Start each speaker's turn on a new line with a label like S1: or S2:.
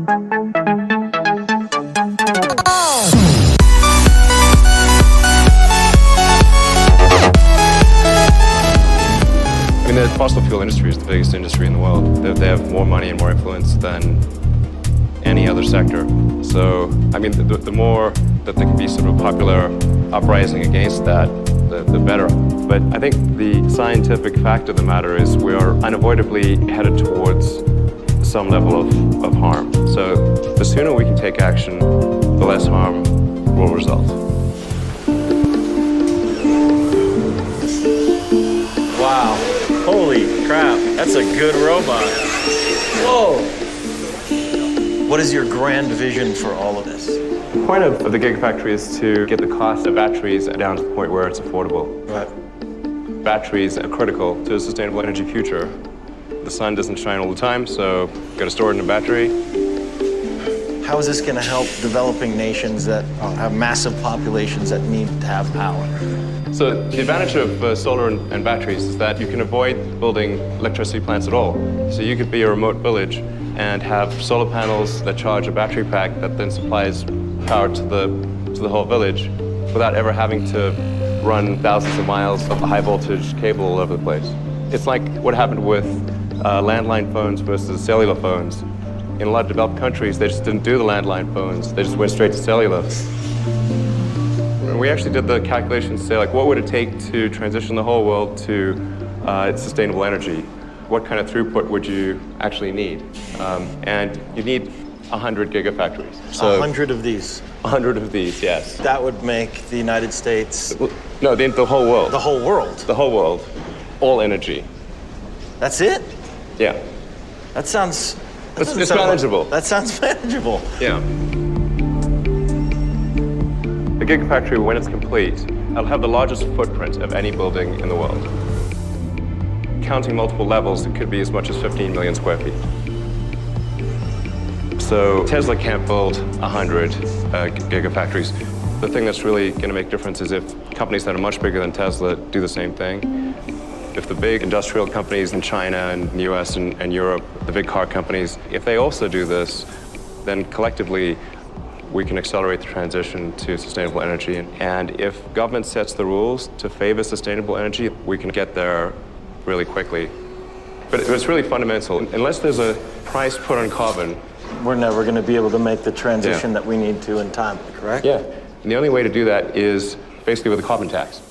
S1: I mean, the fossil fuel industry is the biggest industry in the world. They have more money and more influence than any other sector. So, I mean, the more that there can be sort of popular uprising against that, the better. But I think the scientific fact of the matter is we are unavoidably headed towards some level of harm. So the sooner we can take action, the less harm will result.
S2: Wow. Holy crap. That's a good robot. Whoa. What is your grand vision for all of this?
S1: The point of the Gigafactory is to get the cost of batteries down to the point where it's affordable.
S2: Right.
S1: Batteries are critical to a sustainable energy future. The sun doesn't shine all the time, so you've got to store it in a battery.
S2: How is this going to help developing nations that have massive populations that need to have power?
S1: So the advantage of solar and batteries is that you can avoid building electricity plants at all. So you could be a remote village and have solar panels that charge a battery pack that then supplies power to the whole village without ever having to run thousands of miles of high voltage cable all over the place. It's like what happened with landline phones versus cellular phones. In a lot of developed countries, they just didn't do the landline phones. They just went straight to cellular. And we actually did the calculations to say, like, what would it take to transition the whole world to sustainable energy? What kind of throughput would you actually need? And you need 100 gigafactories. So
S2: 100 of these?
S1: 100 of these, yes.
S2: That would make the United States...
S1: No, the whole world.
S2: The whole world?
S1: The whole world. All energy.
S2: That's it?
S1: Yeah.
S2: That sounds...
S1: It's manageable.
S2: That sounds manageable.
S1: Yeah. The Gigafactory, when it's complete, it'll have the largest footprint of any building in the world. Counting multiple levels, it could be as much as 15 million square feet. So Tesla can't build 100 gigafactories. The thing that's really going to make a difference is if companies that are much bigger than Tesla do the same thing. If the big industrial companies in China and the US and Europe, the big car companies, if they also do this, then collectively we can accelerate the transition to sustainable energy. And if government sets the rules to favor sustainable energy, we can get there really quickly. But it's really fundamental. Unless there's a price put on carbon,
S2: we're never going to be able to make the transition that we need to in time, correct?
S1: Yeah. And the only way to do that is basically with a carbon tax.